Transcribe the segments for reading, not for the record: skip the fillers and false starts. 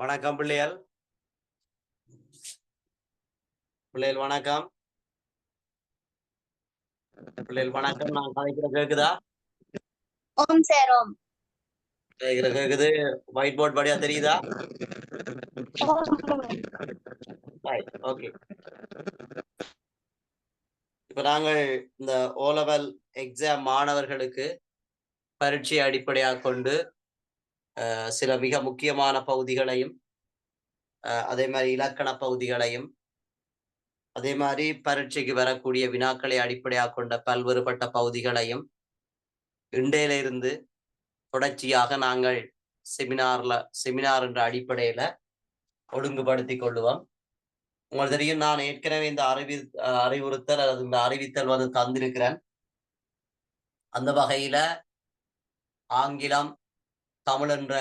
வணக்கம் பிள்ளைகள். பிள்ளைகள் வணக்கம். பிள்ளைகள் வணக்கம். நான் கதைக்கிற கேக்குதா? ஓம் சார் ஓம். கேக்குற கேக்குது. ஒயிட் போர்ட் படியா தெரியுதா? ஓகே. இப்ப நாங்கள் இந்த ஓ லெவல் எக்ஸாம் மாணவர்களுக்கு பரீட்சை அடிப்படையாக கொண்டு சில மிக முக்கியமான பகுதிகளையும் அதே மாதிரி இலக்கண பகுதிகளையும் அதே மாதிரி பரீட்சைக்கு வரக்கூடிய வினாக்களை அடிப்படையாக கொண்ட பல்வேறுபட்ட பகுதிகளையும் இன்றையிலிருந்து தொடர்ச்சியாக நாங்கள் செமினார் என்ற அடிப்படையில ஒழுங்குபடுத்திக் கொள்ளுவோம். உங்களுக்கு தெரியும், நான் ஏற்கனவே இந்த அறிவுறுத்தல் அல்லது இந்த அறிவித்தல் வந்து தந்திருக்கிறேன். அந்த வகையில ஆங்கிலம், தமிழ் என்ற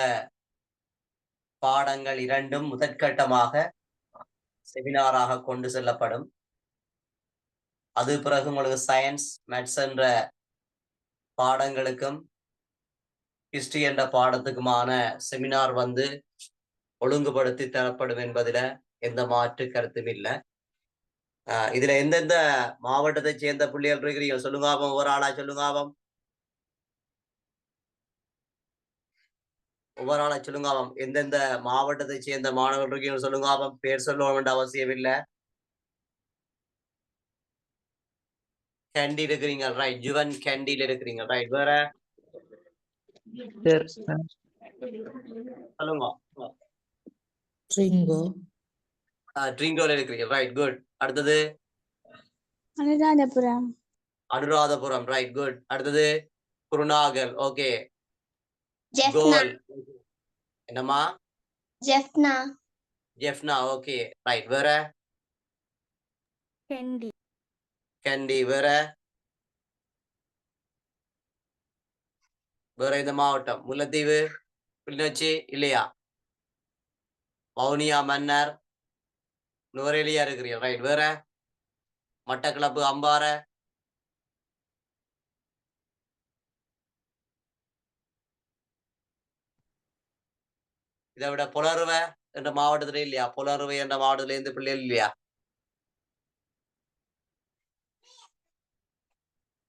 பாடங்கள் இரண்டும் முதற்கட்டமாக செமினாராக கொண்டு செல்லப்படும். அது பிறகு உங்களுக்கு சயின்ஸ், மேத்ஸ் என்ற பாடங்களுக்கும் ஹிஸ்டரி என்ற பாடத்துக்குமான செமினார் வந்து ஒழுங்குபடுத்தி தரப்படும் என்பதில எந்த மாற்று கருத்தும் இல்லை. இதுல எந்தெந்த மாவட்டத்தை சேர்ந்த பிள்ளைகள் இருக்கிறீங்க சொல்லுங்க. ஒவ்வொரு ஆளா சொல்லுங்க. ஒவ்வொரு ஆளா சொல்லுங்க. எந்தெந்த மாவட்டத்தை சேர்ந்த மாணவர்கள் இருக்கீங்க சொல்லுங்க. பேர் சொல்ல வேண்டிய அவசியம் இல்லை. கேண்டில் இருக்கிறீங்க, ரைட். ஜுவன் கேண்டில் இருக்கிறீங்க, ரைட். வேற சொல்லுங்க. ட்ரிங்கோல இருக்கிறீங்க, ரைட், குட். அடுத்தது அனுராதபுரம், ரைட், குட். அடுத்தது குருநாகல், ஓகே. கோல் என்னம்மா? Jaffna, okay, right. வேற கேண்டி. வேற வேற இந்த மாவட்டம் முல்லைத்தீவு, கிளிநொச்சி இல்லையா? வவுனியா, மன்னர், நுவரெலியா இருக்கிறீங்க, ரைட். வேற மட்டக்களப்பு, அம்பாறை, இதை விட புலருவை என்ற மாவட்டத்துல இல்லையா? புலருவை என்ற மாவட்டத்துல இருந்து பிள்ளைகள் இல்லையா?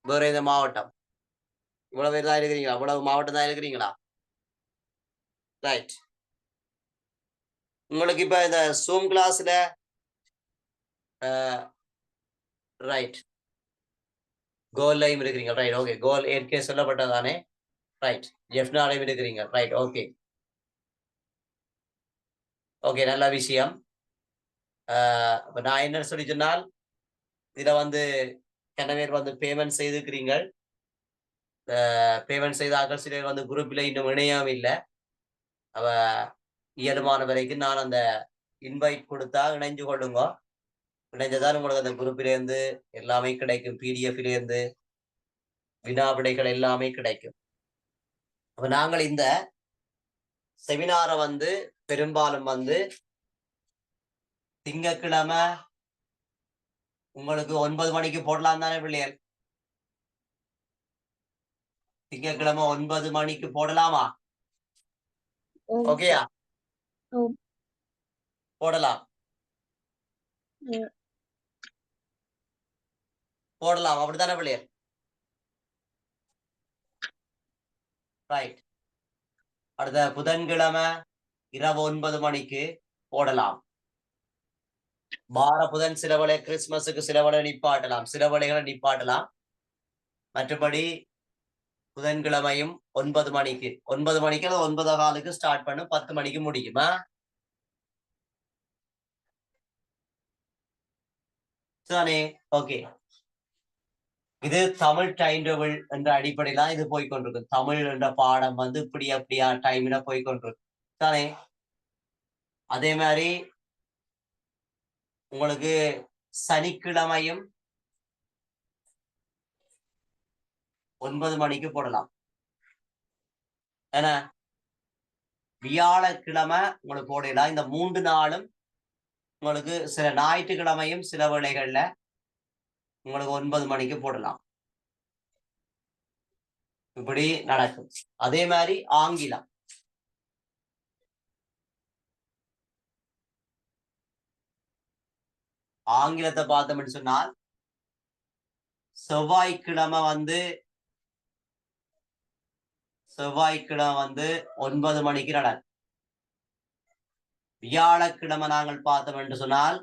வேற இந்த மாவட்டம் இவ்வளவு பேர் தான் இருக்கிறீங்களா? இவ்வளவு மாவட்டம் தான் இருக்கிறீங்களா? ரைட். உங்களுக்கு இப்ப இந்த சூம் கிளாஸ்ல ரைட் கோல்லையும் இருக்கிறீங்க, ரைட், ஓகே. கோல் ஏற்கே சொல்லப்பட்டதானே, ரைட். ஜெஃப்னாலையும் இருக்கிறீங்க, ரைட், ஓகே. ஓகே, நல்ல விஷயம். நான் என்ன சொல்லி சொன்னால், இதுல வந்து கனவேர் வந்து பேமெண்ட் செய்துக்கிறீங்க. பேமெண்ட் செய்தார்கள் சிலர் வந்து குரூப்ல இன்னும் இணையவும் இல்லை. அவ இயலுமான வரைக்கும் நான் அந்த இன்வைட் கொடுத்தா இணைஞ்சு கொள்ளுங்க. இணைஞ்சதான் உங்களுக்கு அந்த குரூப்ல இருந்து எல்லாமே கிடைக்கும். பிடிஎஃப்ல இருந்து வினா விடைகள் எல்லாமே கிடைக்கும். அப்ப நாங்கள் இந்த செமினாரை வந்து பெரும்பாலும் வந்து திங்கட்கிழமை உங்களுக்கு 9 மணிக்கு போடலாம் தானே பிள்ளைகள்? திங்கட்கிழமை 9 மணிக்கு போடலாமா? ஓகேயா? போடலாம். போடலாம், அப்படித்தானே பிள்ளைகள்? ரைட். அடுத்த புதன்கிழமை இரவு 9 மணிக்கு போடலாம். வார புதன் சிலவளை கிறிஸ்துமஸுக்கு சிலவளை நிப்பாட்டலாம், சிலவளைகளை நிப்பாட்டலாம். மற்றபடி புதன்கிழமையும் 9 மணிக்கு 9:15 ஸ்டார்ட் பண்ணும், 10 மணிக்கு முடியுமா? தானே, ஓகே. இது தமிழ் டைம் டேபிள் என்ற அடிப்படையில இது போய்கொண்டிருக்கு. தமிழ் என்ற பாடம் வந்து இப்படி அப்படியா டைம்ல போய்கொண்டிருக்கு தானே. அதே மாதிரி உங்களுக்கு சனிக்கிழமையும் 9 மணிக்கு போடலாம். ஏன்னா வியாழக்கிழமை உங்களுக்கு போடலாம். இந்த 3 நாளும் உங்களுக்கு சில ஞாயிற்றுக்கிழமையும் சில வேளைகள்ல உங்களுக்கு 9 மணிக்கு போடலாம். இப்படி நடக்கும். அதே மாதிரி ஆங்கிலம் ஆங்கிலத்தை பார்த்தோம்னு சொன்னால் செவ்வாய்க்கிழமை வந்து 9 மணிக்கு நடக்கும். வியாழக்கிழமை நாங்கள் பார்த்தோம் என்று சொன்னால்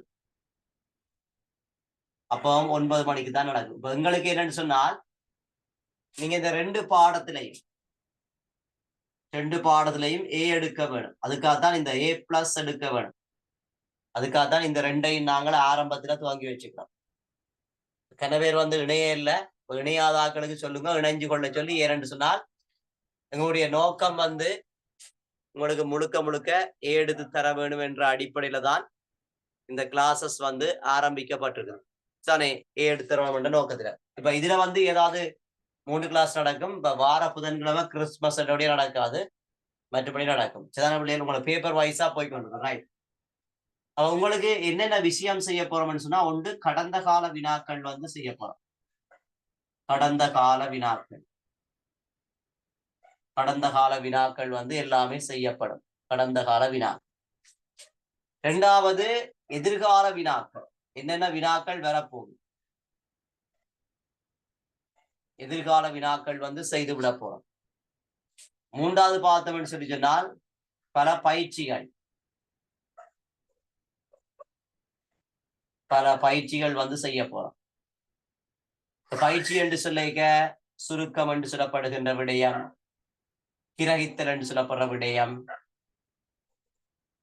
அப்போ 9 மணிக்கு தான் நடக்கும். இப்ப எங்களுக்கு என்னன்னு சொன்னால் நீங்க இந்த ரெண்டு பாடத்திலையும் ஏ எடுக்க வேணும். அதுக்காகத்தான் இந்த A+ எடுக்க வேணும். அதுக்காகத்தான் இந்த ரெண்டையும் நாங்கள் ஆரம்பத்துல துவங்கி வச்சுக்கிறோம். கன பேர் வந்து இணைய இல்லை, இணையாத ஆட்களுக்கு சொல்லுங்க, இணைஞ்சு கொள்ள சொல்லி. ஏன்னு சொன்னால் எங்களுடைய நோக்கம் வந்து உங்களுக்கு முழுக்க ஏ எடுத்து தர வேணும் என்ற அடிப்படையில தான் இந்த கிளாஸஸ் வந்து ஆரம்பிக்கப்பட்டிருக்கு. தானே, ஏ எடுத்து தர வேணும் என்ற நோக்கத்துல. இப்ப இதுல வந்து ஏதாவது 3 கிளாஸ் நடக்கும். இப்ப வார புதன்கிழமை கிறிஸ்துமஸ் நடக்காது, மற்றபடி நடக்கும். சிதான பிள்ளைகள் உங்களை பேப்பர் வைஸா போய்கொண்டிருக்கும். ரைட். உங்களுக்கு என்னென்ன விஷயம் செய்ய போறோம்னு சொன்னா, ஒன்று கடந்த கால வினாக்கள் வந்து செய்ய போறோம். கடந்த கால வினாக்கள் வந்து எல்லாமே செய்யப்படும். கடந்த கால வினா. இரண்டாவது எதிர்கால வினாக்கள். என்னென்ன வினாக்கள் வரப்போகுது, எதிர்கால வினாக்கள் வந்து செய்து விட போறோம். மூன்றாவது பார்த்தோம்னு சொல்லி சொன்னால் பல பயிற்சிகள் வந்து செய்ய போறோம். பயிற்சி என்று சொல்லிக்க சுருக்கம் என்று சொல்லப்படுகின்ற விடயம், கிரகித்தல் என்று சொல்லப்படுற விடயம்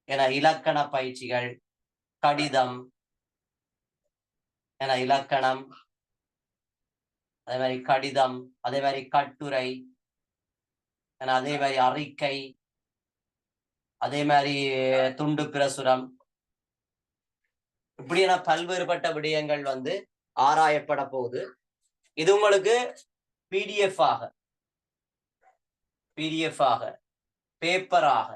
என இலக்கண பயிற்சிகள், கடிதம் என இலக்கணம், அதே மாதிரி கடிதம், அதே மாதிரி கட்டுரை, அதே மாதிரி அறிக்கை, அதே மாதிரி துண்டு பிரசுரம், இப்படியான பல்வேறுபட்ட விடயங்கள் வந்து ஆராயப்பட போகுது. இது உங்களுக்கு பிடிஎஃப் ஆக பேப்பராக,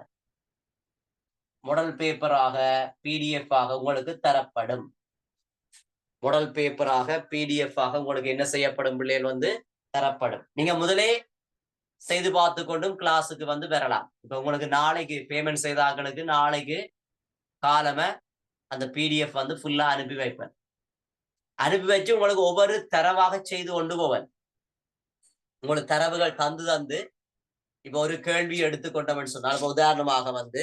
மாடல் பேப்பராக, பிடிஎஃப் ஆக உங்களுக்கு தரப்படும். மாடல் பேப்பராக, பிடிஎஃப் ஆக உங்களுக்கு என்ன செய்யப்படும் பிள்ளைகள் வந்து தரப்படும். நீங்க முதலே செய்து பார்த்து கொண்டும் கிளாஸுக்கு வந்து வரலாம். இப்ப உங்களுக்கு நாளைக்கு பேமெண்ட் செய்த ஆட்களுக்கு நாளைக்கு காலமே அந்த பிடிஎஃப் வந்து ஃபுல்லா அனுப்பி வைப்பேன். அனுப்பி வச்சு உங்களுக்கு ஒவ்வொரு தரவாக செய்து கொண்டு போவேன். உங்களுக்கு தரவுகள் தந்து இப்ப ஒரு கேள்வி எடுத்துக்கொண்டோம்னு சொன்னால், இப்ப உதாரணமாக வந்து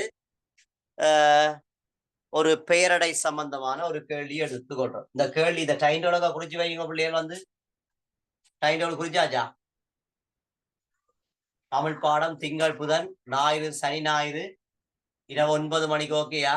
ஒரு பெயரடை சம்பந்தமான ஒரு கேள்வி எடுத்துக்கொண்டோம். இந்த கேள்வி இந்த டைம் டேபிள குறிச்சு வைங்க பிள்ளைகள் வந்து. Time table குறிச்சாச்சா? தமிழ் பாடம் திங்கள் புதன் ஞாயிறு சனி ஞாயிறு இரவு 9 மணிக்கு ஓகேயா?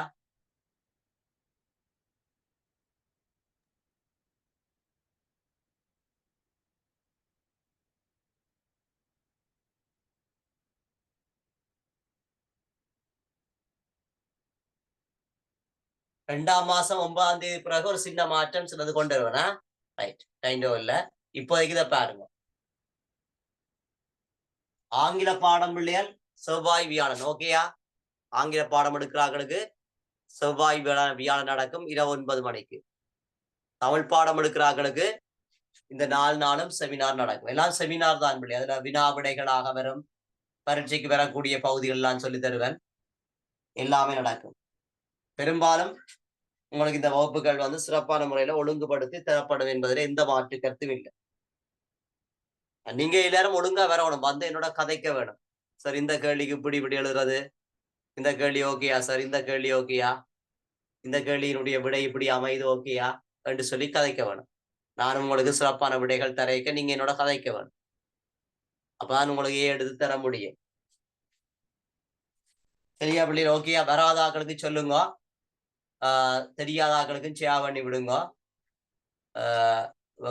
ரெண்டாம் மாசம் 9ஆம் தேதி பிறகு ஒரு சின்ன மாற்றம் சிலது கொண்டு வருவேனா? ரைட். டைம் டேபிள்ல இப்போதைக்கு இதை பாருங்க. ஆங்கில பாடம் பிள்ளைகள் செவ்வாய் வியாழன் ஓகேயா? ஆங்கில பாடம் எடுக்கிறார்களுக்கு செவ்வாய் வியாழன் நடக்கும் இரவு 9 மணிக்கு. தமிழ் பாடம் எடுக்கிறார்களுக்கு இந்த 4 நாளும் செமினார் நடக்கும். எல்லாம் செமினார் தான் பிள்ளை. அதுல வினா விடைகளாக வரும், பரீட்சைக்கு வரக்கூடிய பகுதிகள் எல்லாம் சொல்லி தருவேன். எல்லாமே நடக்கும். பெரும்பாலும் உங்களுக்கு இந்த வகுப்புகள் வந்து சிறப்பான முறையில ஒழுங்குபடுத்தி தரப்படும் என்பதில் எந்த மாற்று கருத்தும் இல்லை. நீங்க எல்லாரும் ஒழுங்கா வரணும், வந்து என்னோட கதைக்க வேணும். சார் இந்த கேள்விக்கு இப்படி எழுதுறது, இந்த கேள்வி ஓகேயா சார், இந்த கேள்வி ஓகேயா, இந்த கேள்வியினுடைய விடை இப்படி அமைது ஓகேயா என்று சொல்லி கதைக்க வேணும். நானும் உங்களுக்கு சிறப்பான விடைகள் தரைக்க நீங்க என்னோட கதைக்க வேணும். அப்பதான் உங்களுக்கு எடுத்து தர முடியும். சரியா பிள்ளைகள்? ஓகேயா? வராத ஆக்களுக்கு சொல்லுங்க, தெரியாத ஆக்களுக்கும் ஷேர் பண்ணி விடுங்க.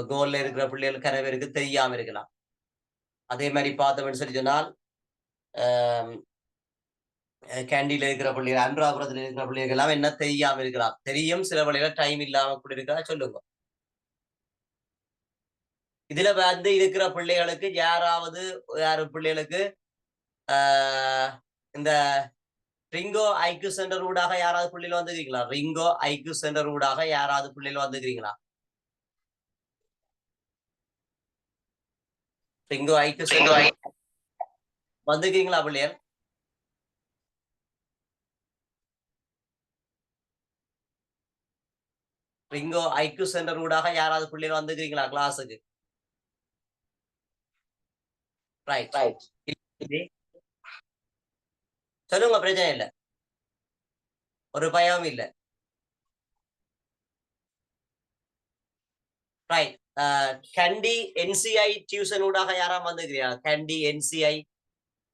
கோல்ல இருக்கிற பிள்ளைகள் கரை பேருக்கு தெரியாம இருக்கலாம். அதே மாதிரி பார்த்தோம்னு சொல்லி சொன்னால் கேண்டில இருக்கிற பிள்ளைகள், அன்றாபுரத்தில் இருக்கிற பிள்ளைகள் எல்லாம் என்ன தெரியாம இருக்கலாம். தெரியும், சில வழியில டைம் இல்லாம கூட இருக்கா சொல்லுங்க. இதுல வந்து இருக்கிற பிள்ளைகளுக்கு யாரு பிள்ளைகளுக்கு இந்த ரிங்கோ ஐக்யூ சென்டர் ஊடாக யாராவது பிள்ளைகள் வந்துக்கிறீங்களா? ரிங்கோ ஐக்யூ சென்டர் ஊடாக யாராவது பிள்ளைகள் வந்துக்கிறீங்களா? ரிங்கோ ஐக்யூ சென்டர் வந்துக்கிறீங்களா பிள்ளைகள்? இங்கோ ஐக்யூ சென்டர் ஊடாக யாராவது பிள்ளைகள் வந்துக்கிறீங்களா கிளாஸுக்கு? ரைட். சொல்லுங்க, பிரச்சனை இல்லை, ஒரு பயம் இல்லை. ரைட். கண்டி NCI டியூஷன் ஊடாக யாரா வந்துக்கிறீங்களா? கண்டி NCI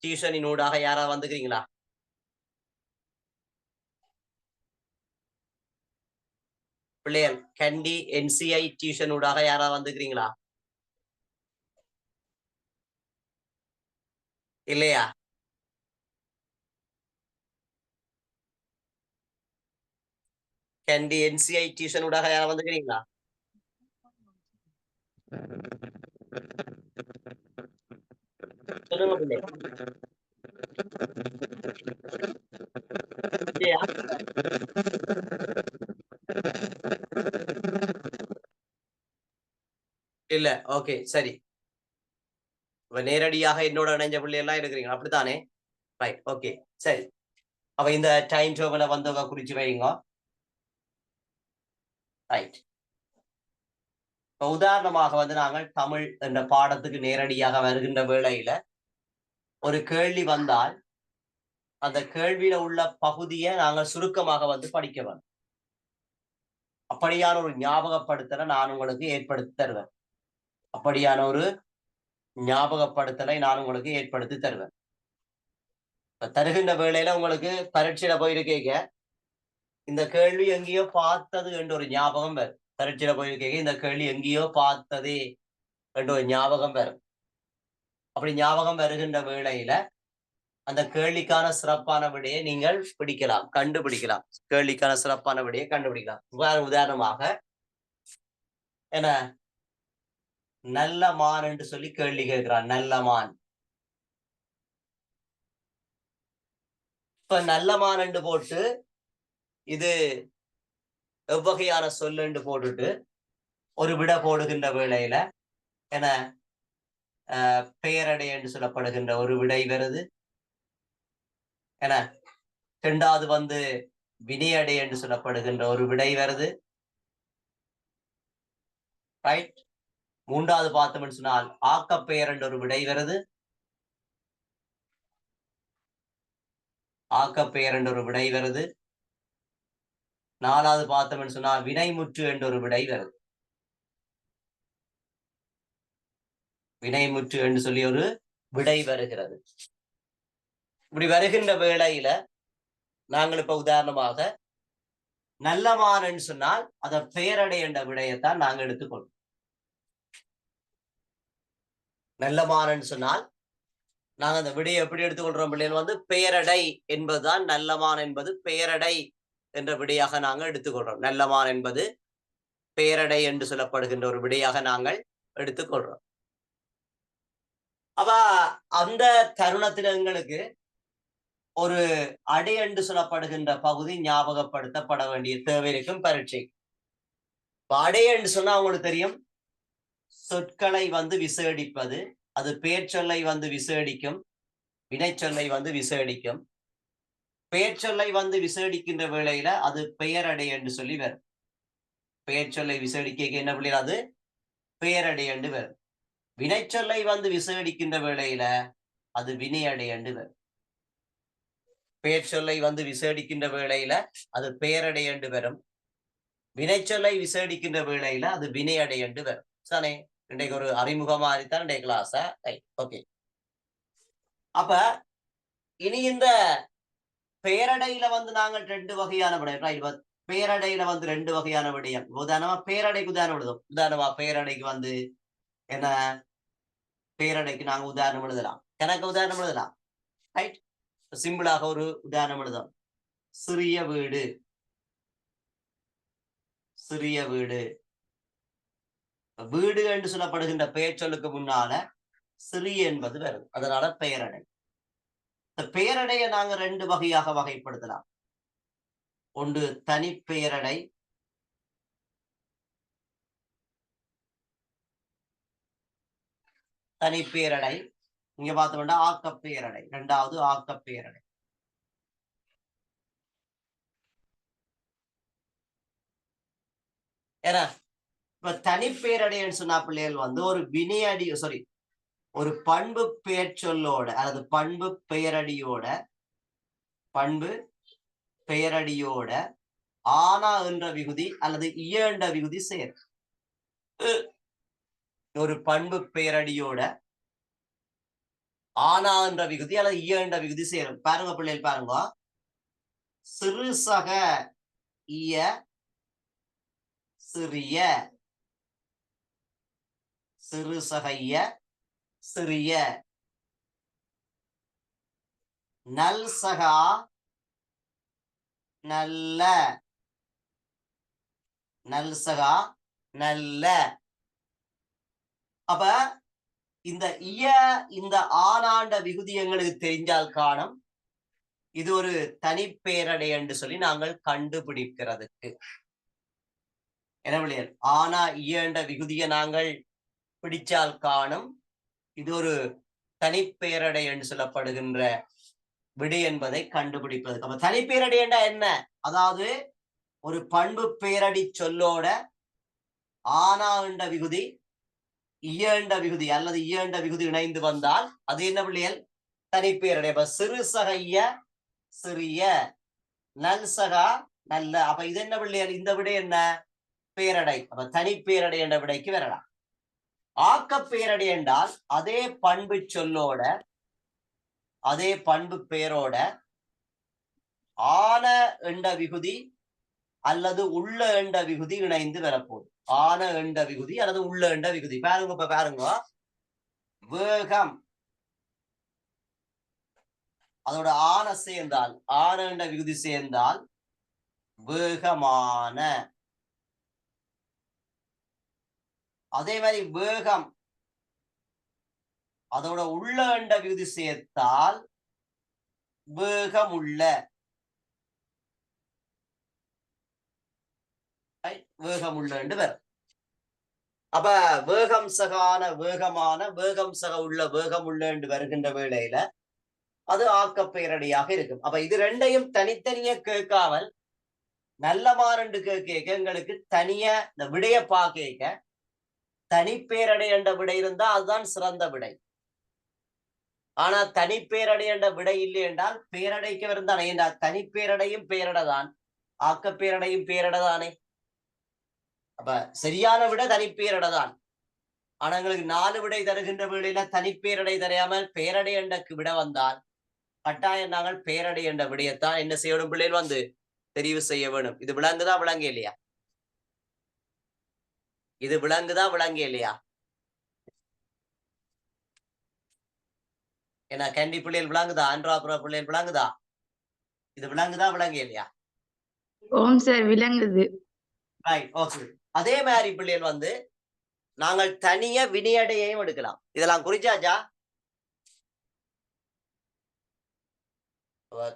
டியூஷனின் ஊடாக யாரா வந்துக்கிறீங்களா? பிள்ளைகள் கண்டி NCI டியூஷன் ஊடாக யாரா வந்துக்கிறீங்களா? இல்லையா? கண்டி NCI டியூஷன் ஊடாக யாரா வந்துக்கிறீங்களா? சொல்லுங்க பிள்ளை. இல்லையா? இல்ல. ஓகே, சரி. இப்ப நேரடியாக என்னோட இணைஞ்ச பிள்ளை எல்லாம் இருக்கிறீங்க, அப்படித்தானே? ரைட், ஓகே, சரி. அப்ப இந்த டைம் டேபிள வந்தவங்க குறிச்சு வைங்க. ரைட். இப்ப உதாரணமாக வந்து நாங்கள் தமிழ் என்ற பாடத்துக்கு நேரடியாக வருகின்ற வேளையில ஒரு கேள்வி வந்தால் அந்த கேள்வியில உள்ள பகுதியை நாங்கள் சுருக்கமாக வந்து படிக்க வேண்டும். அப்படியான ஒரு ஞாபகப்படுத்தலை நான் உங்களுக்கு ஏற்படுத்தி தருவேன். அப்படியான ஒரு ஞாபகப்படுத்தலை நான் உங்களுக்கு ஏற்படுத்தி தருவேன். தருகின்ற வேளையில உங்களுக்கு பரீட்சையில போயிருக்கீங்க, இந்த கேள்வி எங்கேயோ பார்த்தது என்ற ஒரு ஞாபகம் வரும். பரீட்சையில போயிருக்கீங்க, இந்த கேள்வி எங்கேயோ பார்த்ததே என்ற ஒரு ஞாபகம் வரும். அப்படி ஞாபகம் வருகின்ற வேளையில அந்த கேள்விக்கான சிறப்பான விடையை நீங்கள் பிடிக்கலாம், கண்டுபிடிக்கலாம். கேள்விக்கான சிறப்பான விடையை கண்டுபிடிக்கலாம். உதாரணமாக என்ன, நல்ல மான் என்று சொல்லி கேள்வி கேட்கிறான். நல்ல மான். இப்ப நல்ல மான் என்று போட்டு இது எவ்வகையான சொல் என்று போட்டுட்டு ஒரு விட போடுகின்ற வேளையில என பெயரடை என்று சொல்லப்படுகின்ற ஒரு விடை வருது. என இரண்டாவது வந்து வினையடை என்று சொல்லப்படுகின்ற ஒரு விடை வருது. ரைட். மூன்றாவது பார்த்தோம்னு சொன்னால் ஆக்கப்பெயர் என்ற ஒரு விடை வருது. ஆக்கப்பெயர் என்ற ஒரு விடை வருது. நாலாவது பார்த்தோம்னு சொன்னால் வினைமுற்று என்ற ஒரு விடை வருது. வினைமுற்று என்று சொல்லி ஒரு விடை வருகிறது. இப்படி வருகின்ற வேளையில நாங்கள் இப்ப உதாரணமாக நல்லமான் சொன்னால் அத பெயரடை என்ற விடையத்தான் நாங்கள் எடுத்துக்கொள்வோம். நல்லமான் சொன்னால் நாங்கள் அந்த விடையை எப்படி எடுத்துக்கொள்றோம் பிள்ளைகள் வந்து பெயரடை என்பதுதான். நல்லமான் என்பது பெயரடை என்ற விடையாக நாங்கள் எடுத்துக்கொள்றோம். நல்லமான் என்பது பெயரடை என்று சொல்லப்படுகின்ற ஒரு விடையாக நாங்கள் எடுத்துக்கொள்றோம். அப்ப அந்த தருணத்தில் எங்களுக்கு ஒரு அடை என்று சொல்லப்படுகின்ற பகுதி ஞாபகப்படுத்தப்பட வேண்டிய தேவை இருக்கும் பரீட்சை. அடை என்று சொன்னா உங்களுக்கு தெரியும், சொற்களை வந்து விசேடிப்பது. அது பெயர் சொல்லை வந்து விசேடிக்கும், வினைச்சொல்லை வந்து விசேடிக்கும். பெயர் சொல்லை வந்து விசேடிக்கின்ற வேளையில அது பெயரடை என்று சொல்லி வரும். பெயர் சொல்லை விசேடிக்க என்ன பிள்ளை, அது பெயரடை என்று வரும். வினைச்சொல்லை வந்து விசேடிக்கின்ற வேளையில அது வினையடை என்று வரும். பெயர் சொல்லை வந்து விசேடிக்கின்ற வேளையில அது பெயரடை என்று வரும். வினைச்சொல்லை விசேடிக்கின்ற வேளையில அது வினையடை என்று வரும். தானே? இன்றைக்கு ஒரு அறிமுகமா இருந்தான் இன்றைய கிளாஸ். ஓகே. அப்ப இனி இந்த பெயரடையில வந்து நாங்கள் ரெண்டு வகையான விடயம். பெயரடையில வந்து ரெண்டு வகையான விடயம். உதாரணமா பெயரடைக்கு உதாரணம் எழுதும். உதாரணமா பெயரடைக்கு வந்து என்ன, பெயரடைக்கு நாங்க உதாரணம் எழுதலாம், எனக்கு உதாரணம் எழுதலாம். ரைட். சிம்பிளாக ஒரு உதாரணம் எழுதும். சிறிய வீடு. சிறிய வீடு. வீடு என்று சொல்லப்படுகின்ற பெயர் சொல்லுக்கு முன்னால சிறிய என்பது வருது, அதனால பெயரடை. இந்த பெயரடையை நாங்க ரெண்டு வகையாக வகைப்படுத்தலாம். ஒன்று தனிப்பெயரடை, தனிப்பெயரடை. இங்க பார்த்தோம்னா ஆக்கப்பெயரடை. இரண்டாவது ஆக்கப்பெயரடை. ஏன்னா இப்ப தனிப்பேரடைன்னு சொன்னா பிள்ளைகள் வந்து ஒரு வினையடி ஒரு பண்பு பெயர் சொல்லோட அல்லது பண்பு பெயரடியோட ஆனா என்ற விகுதி அல்லது இய என்ற விகுதி சேரும். ஒரு பண்பு பெயரடியோட ஆனா என்ற விகுதி அல்லது இய என்ற விகுதி சேரும். பாருங்க பிள்ளைகள் பாருங்க, சிறு சக இய சிறிய, சிறு சக இய சிறிய, நல் சகா நல்ல, நல் சகா நல்ல. அப்ப இந்த இய இந்த ஆனாண்ட விகுதி எங்களுக்கு தெரிஞ்சால் காணும் இது ஒரு தனிப்பேரடை என்று சொல்லி நாங்கள் கண்டுபிடிக்கிறதுக்கு. என்ன ஆனா இயன்ற விகுதியை நாங்கள் பிடிச்சால் காணும் இது ஒரு தனிப்பேரடை என்று சொல்லப்படுகின்ற விடை என்பதை கண்டுபிடிப்பது. அப்ப தனிப்பேரடை என்றா என்ன? அதாவது ஒரு பண்பு பேரடி சொல்லோட ஆனா என்ற விகுதி இயண்ட விகுதி அல்லது இயண்ட விகுதி இணைந்து வந்தால் அது என்ன பிள்ளைகள்? தனிப்பேரடை. அப்ப சிறு சக இய சிறிய, நல் சகா நல்ல. அப்ப இது என்ன பிள்ளைகள்? இந்த விடை என்ன? பேரடை. அப்ப தனிப்பேரடை என்ற விடைக்கு வரலாம். ஆக்க பேரடை என்றால் அதே பண்பு சொல்லோட அதே பண்பு பெயரோட ஆன என்ற விகுதி அல்லது உள்ள என்ற விகுதி இணைந்து வரப்போகுது. ஆன என்ற விகுதி அல்லது உள்ள என்ற விகுதி. பாருங்க, இப்ப பாருங்க, வேகம் அதோட ஆன சேர்ந்தால் ஆன என்ற விகுதி சேர்ந்தால் வேகமான. அதே மாதிரி வேகம் அதோட உள்ள என்ற விகுதி சேர்த்தால் வேகமுள்ள, வேகமுள்ள என்று வரும். அப்ப வேகம் சகான வேகமான, வேகம் சக உள்ள வேகமுள்ள என்று வருகின்ற வேளையில அது ஆக்க பெயரடியாக இருக்கும். அப்ப இது ரெண்டையும் தனித்தனியே கேட்காமல் நல்லமான் என்று கேட்க எங்களுக்கு தனியா இந்த விடைய பார்க்க தனிப்பேரடை என்ற விடை இருந்தா அதுதான் சிறந்த விடை. ஆனா தனிப்பேரடை என்ற விடை இல்லை என்றால் பேரடைக்கு வருந்தானே. என்றால் தனிப்பேரடையும் பேரடைதான், ஆக்க பேரடையும் பேரடைதானே. அப்ப சரியான விட தனிப்பேரடை தான். ஆனா எங்களுக்கு 4 விடை தருகின்ற வேளையில தனிப்பேரடை தரையாமல் பேரடை என்ற விட வந்தால் கட்டாயம் நாங்கள் பேரடை என்ற விடயத்தான் என்ன செய்யணும் பிள்ளைகள் வந்து தெரிவு செய்ய வேணும். இது விளங்குதா விளங்க இல்லையா? இது விளங்குதா விளங்க இல்லையா? ஏன்னா கேண்டி பிள்ளைகள் விளங்குதா? ஆண்ட்ராபுரா பிள்ளைகள் விளங்குதா? இது விளங்குதா விளங்க இல்லையா? ஓம் சார் விளங்குது. Right, okay. அதே மாதிரி பிள்ளைகள் வந்து நாங்கள் தனிய வினையடையையும் எடுக்கலாம். இதெல்லாம் குறிச்சாச்சா?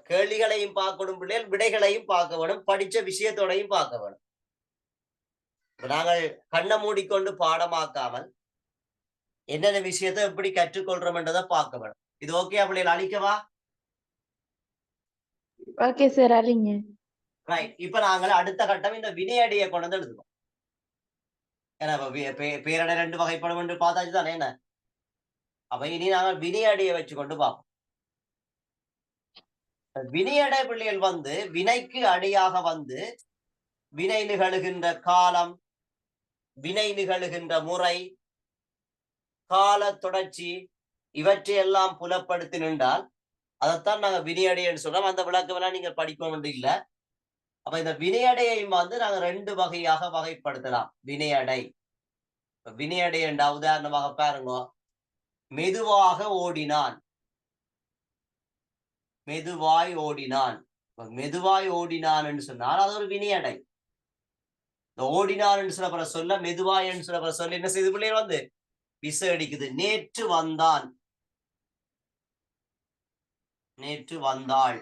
கேள்விகளையும் பார்க்கணும் பிள்ளைகள், விடைகளையும் பார்க்க வேணும், படிச்ச விஷயத்தோடையும் பார்க்க வேணும். நாங்கள் கண்ணை மூடிக்கொண்டு பாடமாக்காமல் என்னென்ன விஷயத்தை எப்படி கற்றுக்கொள்றோம் என்றதை பார்க்க வேணும். இது ஓகே பிள்ளைகள்? அழிக்கவா? ஓகே சார், அழிங்க. ரைட். இப்ப நாங்கள் அடுத்த கட்டம் இந்த வினையடையை கொண்டு வந்து எழுதுவோம். ஏன்னா பேரடை 2 வகைப்படும் என்று பார்த்தாச்சு தானே என்ன? அப்ப இனி நாங்கள் வினையடையை வச்சு கொண்டு பார்ப்போம். வினையடை பிள்ளைகள் வந்து வினைக்கு அடியாக வந்து வினை நிகழுகின்ற காலம், வினை நிகழுகின்ற முறை, கால தொடர்ச்சி இவற்றை எல்லாம் புலப்படுத்தி நின்றால் அதைத்தான் நாங்க வினையடைன்னு சொல்றோம். அந்த விளக்கமெல்லாம் நீங்க படிக்க வேண்டிய இல்லை. அப்ப இந்த வினையடையையும் வந்து நாங்க 2 வகையாக வகைப்படுத்தலாம். வினையடை, வினையடை என்ற உதாரணமாக பாருங்க, மெதுவாக ஓடினான், மெதுவாய் ஓடினான். மெதுவாய் ஓடினான் என்று சொன்னால் அது ஒரு வினையடை. இந்த ஓடினான் என்று சொல்லப்படுற சொல்ல மெதுவாய் என்று சொல்லப்படுற சொல்ல என்ன செய்து பிள்ளைகள் வந்து விசை அடிக்குது. நேற்று வந்தான், நேற்று வந்தாள்.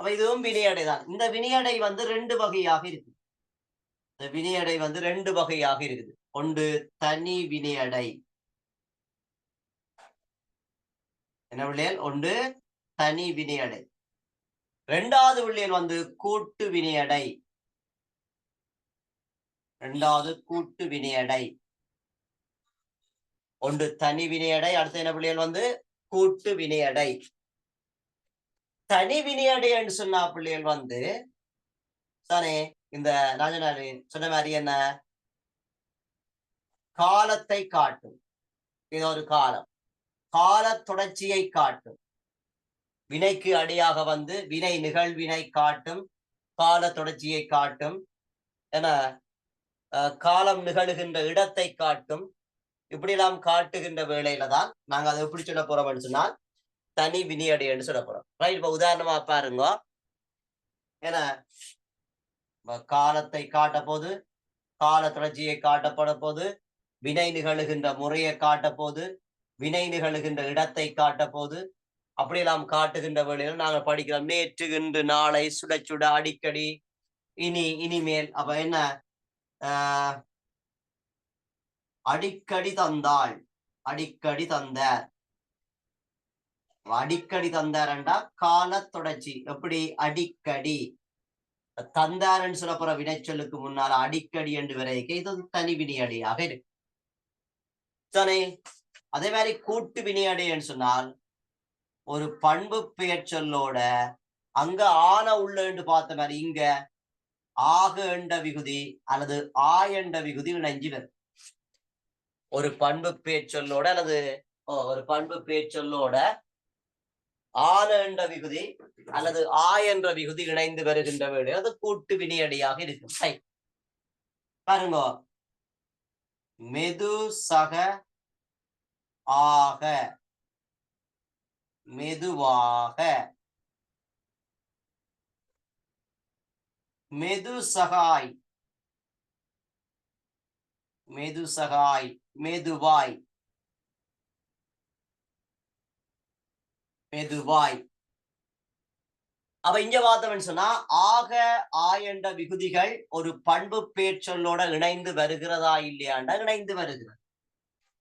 அப்ப இதுவும் வினையடை தான். இந்த வினையடை வந்து 2 வகையாக இருக்கு. இந்த வினையடை வந்து 2 வகையாக இருக்குது. ஒன்று தனி வினையடை. என்ன பிள்ளைகள்? ஒன்று தனி வினையடை. இரண்டாவது வில்லியல் வந்து கூட்டு வினையடை. இரண்டாவது கூட்டு வினையடை. ஒன்று தனி வினையடை, அடுத்த என்ன பிள்ளைகள் வந்து கூட்டு வினையடை. தனி வினையடை என்று சொன்னா பிள்ளைகள் வந்து தானே இந்த ராஜநாடு சொன்ன மாதிரி என்ன காலத்தை காட்டும். இது ஒரு காலம், கால தொடர்ச்சியை காட்டும். வினைக்கு அடியாக வந்து வினை நிகழ்வினை காட்டும், கால தொடர்ச்சியை காட்டும், என காலம் நிகழ்கின்ற இடத்தை காட்டும். இப்படி எல்லாம் காட்டுகின்ற வேளையில தான் நாங்க அதை எப்படி சொல்ல போறோம்னு சொன்னால் தனி வினையடை என்று சொல்ல போறோம். ரைட், இப்ப உதாரணமா பாருங்க. ஏன்னா காலத்தை காட்ட போது, கால தொடர்ச்சியை காட்டப்பட போது, வினை நிகழுகின்ற முறையை காட்ட போது, வினை நிகழுகின்ற இடத்தை காட்ட போது, அப்படியெல்லாம் காட்டுகின்ற வேளையில் நாங்கள் படிக்கிறோம் நேற்று, இன்று, நாளை, சுட சுட, அடிக்கடி, இனி, இனிமேல். அப்ப என்ன அடிக்கடி தந்தாள், அடிக்கடி தந்தார். அடிக்கடி தந்தார்ண்டா கால தொடர்ச்சி. எப்படி அடிக்கடி தந்தாரன்னு சொல்ல போற வினைச்சொல்லுக்கு முன்னால அடிக்கடி என்று வரைக்க இது தனி வினையடையாக இருக்கு தானே. அதே மாதிரி கூட்டு வினையடைன்னு சொன்னால் ஒரு பண்பு பெயர் சொல்லோட அங்க ஆன உள்ள என்று பார்த்த மாதிரி இங்க ஆக என்ற விகுதி அல்லது ஆ என்ற விகுதி இணைஞ்சு வரும். ஒரு பண்பு பெயர் சொல்லோட அல்லது ஒரு பண்பு பெயர் சொல்லோட ஆன என்ற விகுதி அல்லது ஆ என்ற விகுதி இணைந்து வருகின்ற வேளை அது கூட்டு வினையடியாக இருக்கும். பாருங்க, மெது சக ஆக, மெதுவாக, மெது சகாய், மெது சகாய், மெதுவாய், மெதுவாய். அப்ப இங்க பார்த்தோம்னு சொன்னா ஆக ஆ என்ற விகுதிகள் ஒரு பண்பு பேச்சொல்லோட இணைந்து வருகிறதா இல்லையாண்டா இணைந்து வருகிறது.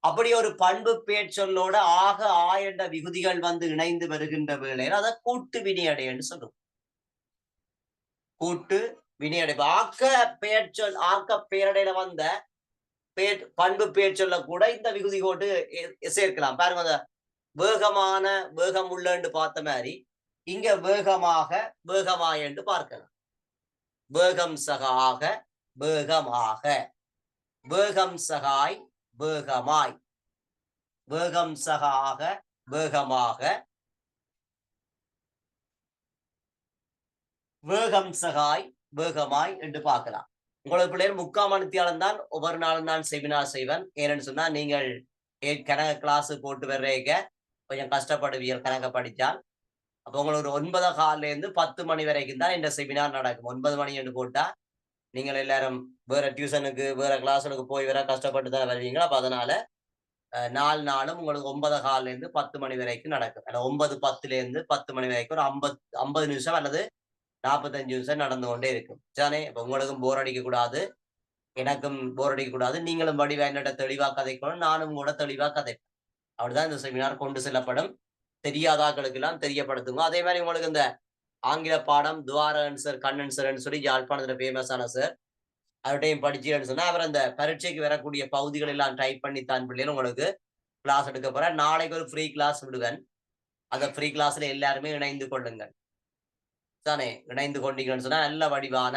அப்படி ஒரு பண்பு பேச்சொல்லோட ஆக ஆ என்ற விகுதிகள் வந்து இணைந்து வருகின்ற வேளையில் அதை கூட்டு வினையடைன்னு சொல்லுவோம். கூட்டு வினையடை. ஆக்க பெயர்ச்சொல், ஆக்க பெயரடையில வந்த பண்பு பேச்சொல்ல கூட இந்த விகுதி கோட்டு சேர்க்கலாம். பாருங்க, அந்த வேகமான, வேகம் உள்ளன்னு பார்த்த மாதிரி இங்க வேகமாக, வேகமாய் என்று பார்க்கலாம். வேகம் சகாக, வேகமாக, வேகம் சகாய், வேகமாய், வேகம் சகாக, வேகமாக, வேகம் சகாய், வேகமாய் என்று பார்க்கலாம். உங்களுக்கு பிள்ளைகள் 3/4 மணித்தியாலம் தான் ஒவ்வொரு நாளும் நான் செமினார் செய்வேன். ஏன்னு சொன்னா நீங்கள் கணக்கு கிளாஸ் போட்டு வர்றீங்க, கொஞ்சம் கஷ்டப்படுவீர்கள் கணக்க படித்தால். அப்போ உங்களுக்கு ஒரு 9:15 10 மணி வரைக்கும் தான் இந்த செமினார் நடக்கும். 9 மணி என்று போட்டா நீங்கள் எல்லாரும் வேற டியூஷனுக்கு, வேற கிளாஸுக்கு போய் வர கஷ்டப்பட்டு தான் வருவீங்க. அப்ப அதனால 4 நாளும் உங்களுக்கு 9:15 10 மணி வரைக்கும் நடக்கும். 9:10 10 மணி வரைக்கும் ஒரு 50 நிமிஷம் அல்லது 45 நிமிஷம் நடந்து கொண்டே இருக்கும். சரிதானே? இப்ப உங்களுக்கும் போர் அடிக்க கூடாது, எனக்கும் போர் அடிக்க கூடாது. நீங்களும் வடிவா என்னோட தெளிவா கதைக்கணும், நானும் கூட தெளிவா கதைப்பேன். அப்படிதான் இந்த செமினார் கொண்டு செல்லப்படும். தெரியாதாக்களுக்கு எல்லாம் தெரியப்படுத்துங்க. அதே மாதிரி உங்களுக்கு இந்த ஆங்கில பாடம் துவாரன் சார், கண்ணன் சார்ன்னு சொல்லி யாழ்ப்பாணத்துல ஃபேமஸான சார், அவர்கிட்டையும் படிச்சுன்னு சொன்னா அவர் அந்த பரீட்சைக்கு வரக்கூடிய பகுதிகள் எல்லாம் டைப் பண்ணி தான் பிள்ளைகள் உங்களுக்கு கிளாஸ் எடுக்க போறேன். நாளைக்கு ஒரு ஃப்ரீ கிளாஸ் விடுவேன். அந்த ஃப்ரீ கிளாஸ்ல எல்லாருமே இணைந்து கொள்ளுங்கள். தானே? இணைந்து கொண்டீங்கன்னு சொன்னா நல்ல வடிவான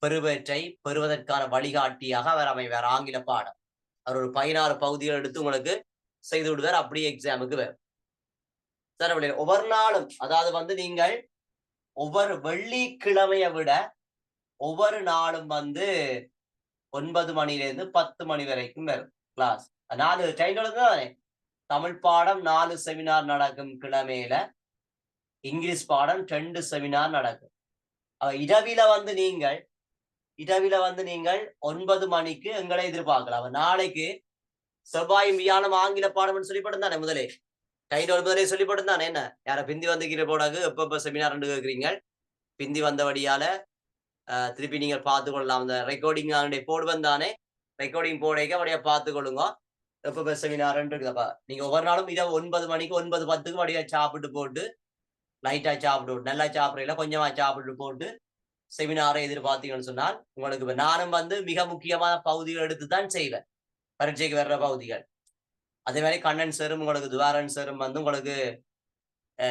பெறுவற்றை பெறுவதற்கான வழிகாட்டியாக அவர் அமைவார். ஆங்கில பாடம் அவர் ஒரு 16 பகுதிகள் எடுத்து உங்களுக்கு செய்து விடுவார். அப்படியே எக்ஸாமுக்கு வரும். சரி, ஒவ்வொரு நாளும், அதாவது வந்து நீங்கள் ஒவ்வொரு வெள்ளிக்கிழமையை விட ஒவ்வொரு நாளும் வந்து 9 மணிலேருந்து 10 மணி வரைக்கும் வரும் கிளாஸ். 4 டைம் தானே. தமிழ் பாடம் 4 செமினார் நடக்கும் கிழமையில, இங்கிலீஷ் பாடம் 2 செமினார் நடக்கும். இரவில வந்து நீங்கள் 9 மணிக்கு எங்களை எதிர்பார்க்கலாம். நாளைக்கு செவ்வாய் வியாழம் ஆங்கில பாடம் சொல்லிப்படும் தானே. முதலே டைம் முதலே சொல்லிப்படும் தானே. என்ன யார பிந்தி வந்துக்கிற போடாக்கு எப்ப செமினார் கேட்குறீங்க, பிந்தி வந்தபடியால திருப்பி நீங்கள் பார்த்து கொள்ளலாம். அந்த ரெக்கார்டிங் போடுவேன் தானே, ரெக்கார்டிங் போடைக்க அப்படியே பார்த்து கொள்ளுங்க எப்ப செமினார் இருக்குதப்பா. நீங்க ஒவ்வொரு நாளும் இரவு 9 மணிக்கு 9:10 வடிவா சாப்பிட்டு போட்டு லைட்டா சாப்பிட்டு நல்லா சாப்பிடல கொஞ்சமா சாப்பிட்டு போட்டு செமினாரை எதிர்பார்த்தீங்கன்னு சொன்னால் உங்களுக்கு இப்ப நானும் வந்து மிக முக்கியமான பகுதிகள் எடுத்து தான் செய்வேன் பரீட்சைக்கு வர்ற பகுதிகள். அதே மாதிரி கண்ணன் சாரும் உங்களுக்கு துவாரன் சாரும் வந்து உங்களுக்கு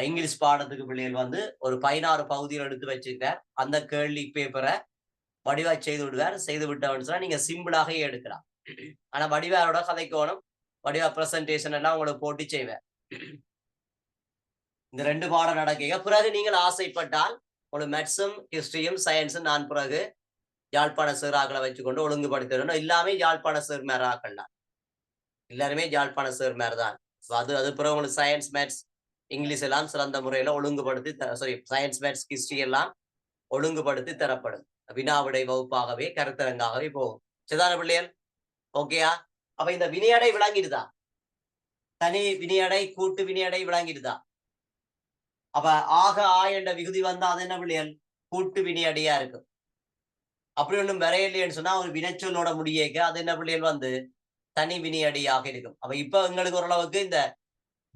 இங்கிலீஷ் பாடத்துக்கு பிள்ளைகள் வந்து ஒரு 16 பகுதிகள் எடுத்து வச்சுக்கிட்டார். அந்த கேள்வி பேப்பரை வடிவா செய்து விடுவார். செய்து விட்டவன்னு சொன்னா நீங்க சிம்பிளாக எடுக்கலாம். ஆனா வடிவாரோட கதைக்கோணும். வடிவா பிரசன்டேஷன் எல்லாம் உங்களுக்கு போட்டு செய்வேன். இந்த 2 பாடம் நடக்க பிறகு நீங்கள் ஆசைப்பட்டால் ஒரு மேத்ஸும் ஹிஸ்டரியும் சயின்ஸும் நான் பிறகு யாழ்ப்பாண சேராக்களை வச்சுக்கொண்டு ஒழுங்குபடுத்தணும். எல்லாமே யாழ்ப்பாண சேர் மேல ஆக்கலாம். எல்லாருமே யாழ்ப்பாண சேர் மேலதான். அது பிறகு உங்களுக்கு சயின்ஸ் மேத்ஸ் இங்கிலீஷ் எல்லாம் சிறந்த முறையில ஒழுங்குபடுத்தி சயின்ஸ் மேத்ஸ் ஹிஸ்டரி எல்லாம் ஒழுங்குபடுத்தி தரப்படும். வினாவிடை வகுப்பாகவே கருத்தரங்காகவே போகும். சிதான பிள்ளைகள் ஓகேயா? அப்ப இந்த வினையடை விளங்கிடுதா? தனி வினையடை கூட்டு வினையடை விளங்கிடுதா? அப்ப ஆக ஆ என்ற விகுதி வந்தா அது என்ன பிள்ளைகள்? கூட்டு வினையடையா இருக்கும். அப்படி ஒன்றும் வரையில்லைன்னு சொன்னா ஒரு வினைச்சொல்லோட முடியேக்க அது என்ன பிள்ளைகள் வந்து தனி வினையடியாக இருக்கும். அப்ப இப்ப எங்களுக்கு ஓரளவுக்கு இந்த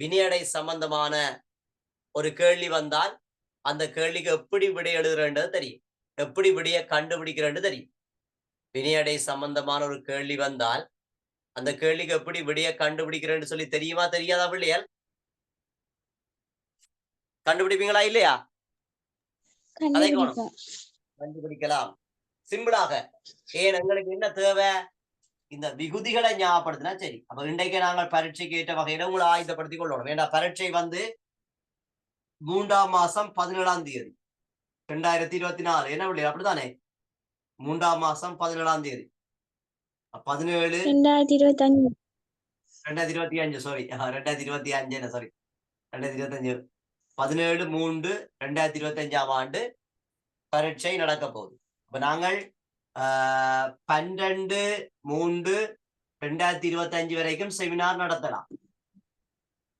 வினையடை சம்பந்தமான ஒரு கேள்வி வந்தால் அந்த கேள்விக்கு எப்படி விடை எழுதுறன்றது தெரியும். எப்படி விடைய கண்டுபிடிக்கிறன்னு தெரியும். வினையடை சம்பந்தமான ஒரு கேள்வி வந்தால் அந்த கேள்விக்கு எப்படி விடைய கண்டுபிடிக்கிறேன்னு சொல்லி தெரியுமா தெரியாதா பிள்ளைகள்? கண்டுபிடிப்பீங்களா இல்லையா? கண்டுபிடிக்கலாம் சிம்பிளாக. ஏன் எங்களுக்கு என்ன தேவை? இந்த விகுதிகளை ஞாபகப்படுத்தினா சரி. அப்ப இன்றைக்கு நாங்கள் பரீட்சைக்கு ஏற்ற வகையில உங்களை ஆயுதப்படுத்திக் கொள்ளணும். ஏன்னா பரீட்சை வந்து 3ஆம் மாசம் 17ஆம் தேதி 2024 என்ன பிள்ளை அப்படித்தானே? 3ஆம் மாசம் 17ஆம் தேதி 17 2025 சாரி 2025 என்ன சாரி 2025 17/3/2025 ஆண்டு பரீட்சை நடக்க போகுது. இப்ப நாங்கள் 12/3/2025 வரைக்கும் செமினார் நடத்தலாம்.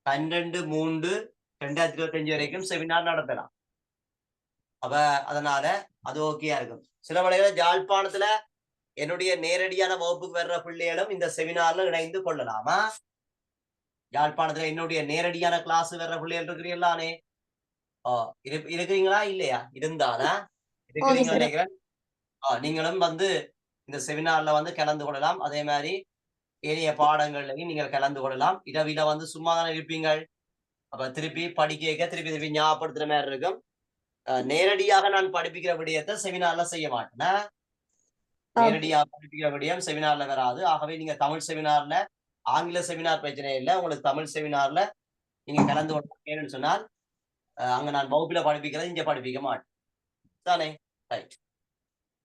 12/3/2025 வரைக்கும் செமினார் நடத்தலாம். அப்ப அதனால அது ஓகேயா இருக்கும். சில வேளையில யாழ்ப்பாணத்துல என்னுடைய நேரடியான வகுப்புக்கு வர்ற பிள்ளைகளும் இந்த செமினார்ல இணைந்து கொள்ளலாமா? யாழ்ப்பாணத்துல என்னுடைய நேரடியான கிளாஸ் வர்ற பிள்ளைகள் இருக்கிறீங்களானே? இருக்கிறீங்களா இல்லையா? இருந்தானா இருக்கிறீங்க நினைக்கிறேன். நீங்களும் வந்து இந்த செமினார்ல வந்து கலந்து கொள்ளலாம். அதே மாதிரி ஏனைய பாடங்கள்லையும் நீங்கள் கலந்து கொள்ளலாம். இரவில வந்து சும்மா தானே இருப்பீங்கள். அப்ப திருப்பி படிக்க திருப்பி ஞாபகப்படுத்துற மாதிரி இருக்கும். நேரடியாக நான் படிப்பிக்கிற விடயத்தை செமினார்ல செய்ய மாட்டேன். நேரடியாக படிப்பிக்கிற விடயம் செமினார்ல வராது. ஆகவே நீங்க தமிழ் செமினார்ல ஆங்கில செமினார் பிரச்சனை இல்லை. உங்களுக்கு தமிழ் செமினார்ல நீங்க கலந்து கொள்ளணும்னு சொன்னால் அங்க நான் வகுப்புல படிப்பிக்கிறது இங்க படிப்பிக்க மாட்டேன் தானே? ரைட்.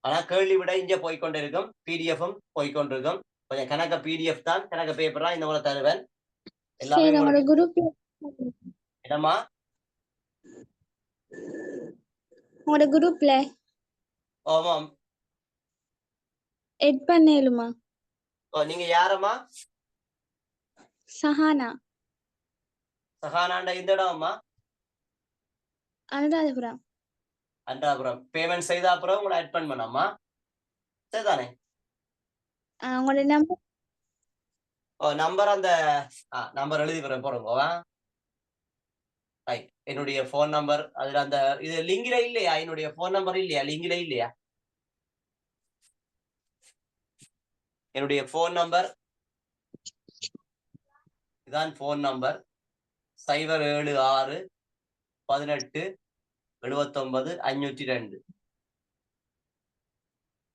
ஆனா கேள்வி விட இங்க போய்கொண்டிருக்கும். பிடிஎஃப்பும் போய்கொண்டிருக்கும். கொஞ்சம் கணக்க பிடிஎஃப் தான் கணக்க பேப்பர் தான் இந்த முறை தருவேன். எல்லாமே என்னமா உங்களோட குரூப்ல ஆமாம். எட் பண்ணேலுமா? நீங்க யாரம்மா? சஹானா. சஹானாண்ட இந்த இடம்மா? அனுராதபுரம். அன்றாபுரம். பேமெண்ட் செய்த அப்புறம் உங்களை ஆட் பண்ணணுமா? சரிதானே? உங்களோட நம்பர் நம்பர் அந்த நம்பர் எழுதி போறோங்க. ரைட். என்னுடைய போன் நம்பர் அதுல அந்த இது லிங்கில இல்லையா? என்னுடைய போன் நம்பர் இல்லையா? லிங்கில இல்லையா? என்னுடைய போன் நம்பர் இதான் போன் நம்பர் 076 18 79 502.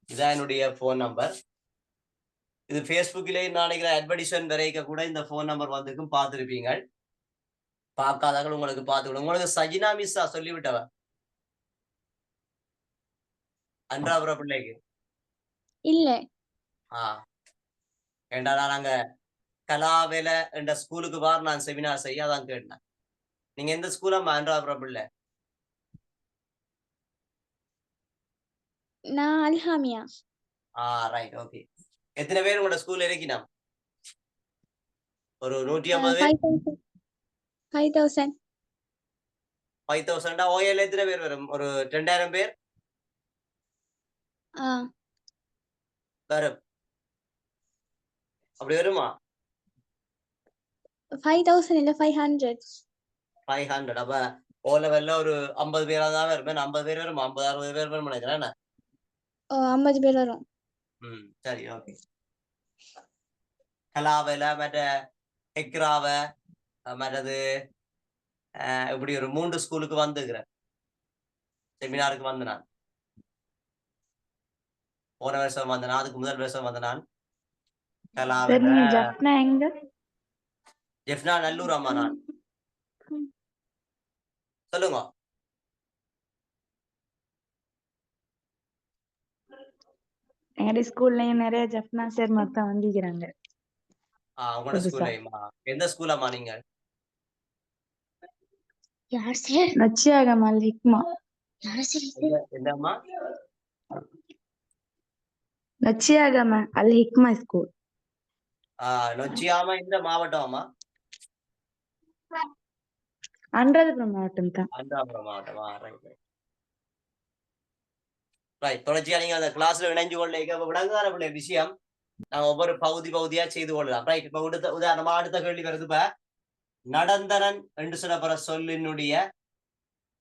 இதான் என்னுடைய போன் நம்பர். இது பேஸ்புக்கிலே நாளைக்கு அட்வர்டைஸ்மெண்ட் வரைக்க கூட இந்த போன் நம்பர் வந்துக்கும் பார்த்துருப்பீங்க. பார்க்காதவங்க உங்களுக்கு பார்த்துக்கணும். உங்களுக்கு சஜினா மிஸ்ஸா சொல்லிவிட்டவ அன்றாபுர பிள்ளைக்கு இல்ல. ஏண்டா நாங்க கலாவேல என்ற ஸ்கூலுக்கு பார் நான் செமினார் செய்ய அதான் கேட்டேன். நீங்க எந்த ஸ்கூலம்மா அன்றாபுர பிள்ளை? நான் அல்ஹாமியா. Right okay. எத்தனை பேர் உங்களோட ஸ்கூல்ல இருக்கணும்? ஒரு 150 பேர். 5000. 5000 ஓஎல் எத்தனை பேர் வரும்? ஒரு 2000 பேர் வரும். அப்படி வருமா? 5000 இல்ல 500. 500. அப்ப ஓ லெவல்ல ஒரு 50 பேரா தான் வருவேன். 50 பேர் வரும், 50 60 பேர் வரும் நினைக்கிறேன் என்ன? ஓ 50 பேர் வரும். சரி, ஓகே. கலாவில மற்ற எக்ராவ மற்றது இப்படி ஒரு 3 ஸ்கூலுக்கு வந்துக்கிறேன். செமினாருக்கு வந்து நான் போன வருஷம் வந்த நான், அதுக்கு முதல் வருஷம் வந்த நான். சார் கலாவில நீங்க ஜப்னா எங்க? ஜெஃப்னா நல்லூர் அம்மா நான். சொல்லுங்க. எங்க ஸ்கூல்லயும் நிறைய ஜப்னா சார் மொத்தம் வந்திக்கிறாங்க உங்களோட புதுசா. ஸ்கூல்லையுமா? எந்த ஸ்கூலம்மா நீங்க? நச்சியாகம் அல் ஹிக்மா. என்னம்மா? நச்சியாகம் அல் ஹிக்மா ஸ்கூல். நொச்சியாமா எந்த மாவட்டம் அம்மா? அனுராதபுரம் மாவட்டம் தான். அனுராதபுரம் மாவட்டமா? ரைட். தொடர்ச்சியா நீங்க அந்த கிளாஸ்ல இணைஞ்சு கொள்ள விளங்குதான பிள்ளை விஷயம். நாங்க ஒவ்வொரு பகுதியா செய்து கொள்ளலாம். ரைட். இப்ப உதாரணமா அடுத்த கேள்வி வருது. இப்ப நடந்தனன் என்று சொல்லப்படுற சொல்லினுடைய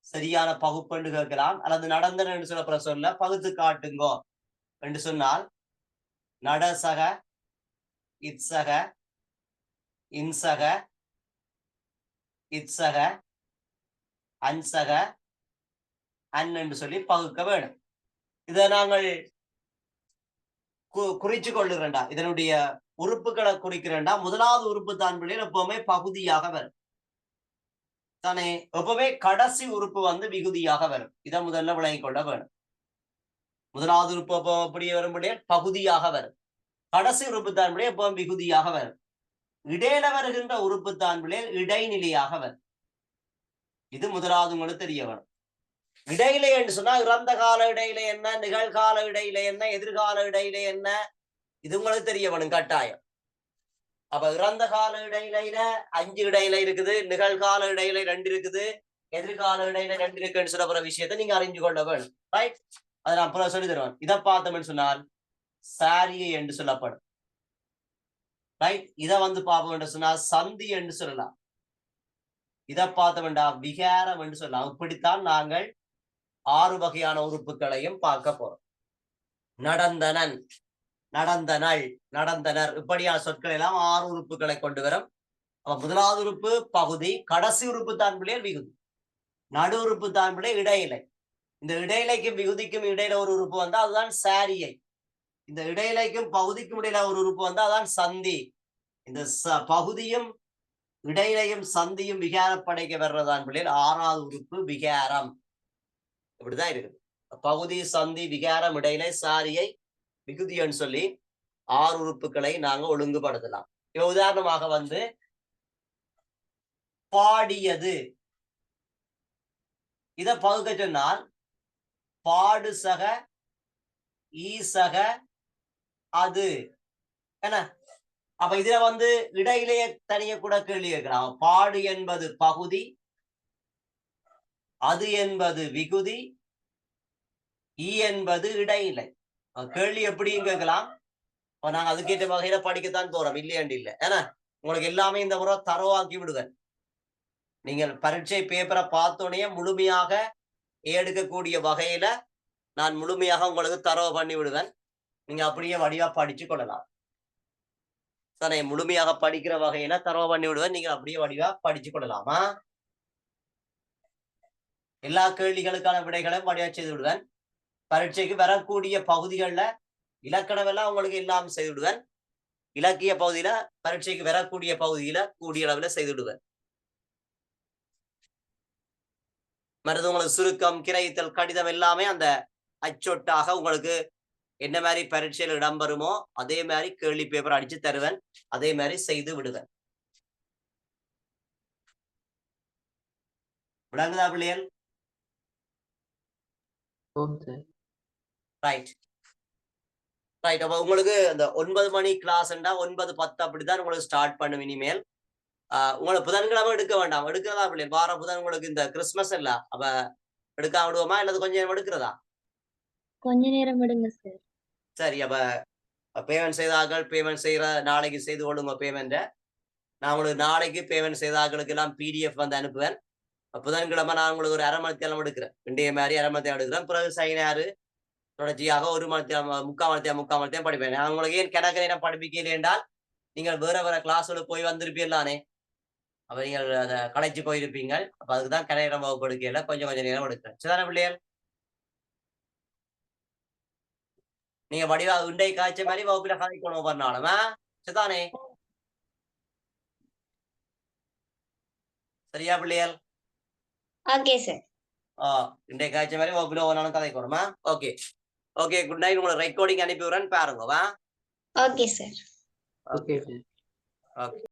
சரியான பகுப்பு கேட்கலாம், அல்லது நடந்தனன் என்று சொல்லப்படுற சொல்ல பகுத்து காட்டுங்கோ என்று சொன்னால் நடசக, இத்சக, இன்சக, இத்சக, அன்சக, அன் என்று சொல்லி பகுக்க வேணும். இதை நாங்கள் குறிச்சு கொள்ளுறேன்டா. இதனுடைய உறுப்புகளை குறிக்கிறேன்டா. முதலாவது உறுப்பு தான் பிள்ளைகள் எப்பவுமே பகுதியாக வரும் தானே. எப்பவுமே கடைசி உறுப்பு வந்து விகுதியாக வரும். இதை முதல்ல விளங்கிக் கொள்ள வேணும். முதலாவது உறுப்பு எப்போ அப்படியே வரும் பிள்ளைகள் பகுதியாக வரும். கடைசி உறுப்பு தான் பிள்ளைகள் எப்பவும் விகுதியாக வரும். இடையில வருகின்ற உறுப்பு தான் பிள்ளைகள் இடைநிலையாக வரும். இது முதலாவது உங்களுக்கு தெரிய வரும். இடையிலே என்று சொன்னா இறந்த கால இடையில என்ன, நிகழ்கால இடையில என்ன, எதிர்கால இடையில என்ன, இது உங்களுக்கு தெரிய வேணும் கட்டாயம். அப்ப இறந்த கால இடையில 5 இடையில இருக்குது, நிகழ்கால இடையில 2 இருக்குது, எதிர்கால இடையில 2 இருக்குன்னு சொல்ல விஷயத்தை நீங்க அறிஞ்சு கொள்ள வேணும். ரைட். அதை நான் சொல்லி தருவேன். இதை பார்த்தோம்னு சொன்னால் சாரியை என்று சொல்லப்படும். ரைட். இதை வந்து பார்ப்போம் என்று சொன்னால் சந்தி என்று சொல்லலாம். இதை பார்த்த வேண்டாம் விகாரம் என்று சொல்லலாம். இப்படித்தான் நாங்கள் 6 வகையான உறுப்புகளையும் பார்க்க போறோம். நடந்தனன், நடந்தனள், நடந்தனர், இப்படியான சொற்கள் எல்லாம் 6 உறுப்புகளை கொண்டு வரும். முதலாவது உறுப்பு பகுதி, கடைசி உறுப்பு தான் பிள்ளைகள் விகுதி, நடு உறுப்பு தான் பிள்ளை இடையிலை. இந்த இடையிலைக்கும் விகுதிக்கும் இடையில ஒரு உறுப்பு வந்தா அதுதான் சாரியை. இந்த இடையிலைக்கும் பகுதிக்கும் இடையில ஒரு உறுப்பு வந்தா அதுதான் சந்தி. இந்த பகுதியும் இடையிலையும் சந்தியும் விகாரப்படைக்க வர்றதான் பிள்ளைகள் 6வது உறுப்பு விகாரம். இப்படிதான் இருக்குது. பகுதி, சந்தி, விகாரம், இடையிலை, சாரியை, விகுதின்னு சொல்லி 6 உறுப்புகளை நாங்க ஒழுங்குபடுத்தலாம். இப்ப உதாரணமாக வந்து பாடியது, இத பகுக்க சொன்னால் பாடுசக, ஈசக, அது என்ன. அப்ப இதுல வந்து இடையிலேயே தனிய கூட கேள்வி கேட்கலாம். பாடு என்பது பகுதி, அது என்பது விகுதி, ஈ என்பது இடையிலை. கேள்வி எப்படியும் கேட்கலாம். நாங்க அதுக்கேற்ற வகையில படிக்கத்தான் போறோம், இல்லையாண்டு இல்லை. ஏன்னா உங்களுக்கு எல்லாமே இந்த முறை தரவாக்கி விடுவேன். நீங்கள் பரீட்சை பேப்பரை பார்த்தோன்னே முழுமையாக எடுக்கக்கூடிய வகையில நான் முழுமையாக உங்களுக்கு தரவு பண்ணி விடுவேன். நீங்க அப்படியே வடிவா படிச்சு கொள்ளலாம். சார் முழுமையாக படிக்கிற வகையில தரவு பண்ணி விடுவேன். நீங்க அப்படியே வடிவா படிச்சு கொள்ளலாமா? எல்லா கேள்விகளுக்கான விடைகளையும் வடிவா செய்து விடுவேன். பரீட்சைக்கு வரக்கூடிய பகுதிகளில் இலக்கணம் எல்லாம் உங்களுக்கு எல்லாம் செய்து விடுவேன். இலக்கிய பகுதியில பரீட்சைக்கு வரக்கூடிய பகுதியில கூடிய அளவுல செய்து விடுவேன். மற்றது உங்களுக்கு சுருக்கம், கிரைத்தல், கடிதம் எல்லாமே அந்த அச்சொட்டாக உங்களுக்கு என்ன மாதிரி பரீட்சையில் இடம்பெறுமோ அதே மாதிரி கேள்வி பேப்பர் அடிச்சு தருவேன். அதே மாதிரி செய்து விடுவேன். விளங்குதா பிள்ளைகள்? Right right. அப்ப உங்களுக்கு அந்த 9 மணி கிளாஸ்ண்டா 9:10 அப்படித்தான் உங்களுக்கு ஸ்டார்ட் பண்ணும். இனிமேல் உங்களை புதன்கிழமை எடுக்க வேண்டாம். எடுக்கிறதா பிள்ளைகள்? வார புதன் உங்களுக்கு இந்த கிறிஸ்துமஸ் இல்ல, அப்ப எடுக்காம விடுவோமா இல்லது கொஞ்ச நேரம் எடுக்கிறதா? கொஞ்ச நேரம் விடுங்க சார். சரி. அப்ப பேமெண்ட் செய்தார்கள், பேமெண்ட் செய்யற நாளைக்கு செய்து கொள்ளுங்க பேமெண்ட்டை. நான் உங்களுக்கு நாளைக்கு பேமெண்ட் செய்தார்களுக்கு எல்லாம் PDF வந்து அனுப்புவேன். புதன்கிழமை நான் உங்களுக்கு ஒரு 1/2 மணி நேரம் எடுக்கிறேன். இன்றைய மாதிரி 1/2 மணி நேரம் எடுக்கிறேன். பிறகு சைனாறு தொடர்ச்சியாக 1 மணி நேரம் 3/4 மணி நேரம் படிப்பேன். நான் உங்களுக்கு ஏன் கணக்கு நேரம் படிப்பிக்கல என்றால் நீங்கள் வேற கிளாஸ்களுக்கு போய் வந்திருப்பீங்களானே. அப்ப நீங்கள் அதை களைச்சு போயிருப்பீங்க. அப்ப அதுக்குதான் கணக்கு வகுப்பு எடுக்கல, கொஞ்சம் நேரம் எடுக்கிறேன். சரிதானே பிள்ளைகள்? நீங்க வடிவா உண்டை காய்ச்ச மாதிரி வகுப்புல கதைக்கணும் பண்ணாலுமா சரிதானே? சரியா பிள்ளைகள்? Okay sir. இன்றைய காய்ச்ச மாதிரி வகுப்புல ஒன்னாலும் கதைக்கணுமா? Okay okay, good night. உங்களை ரெக்கார்டிங் அனுப்பி விடுறேன்னு பாருங்க. வா. Okay sir. ஓகே.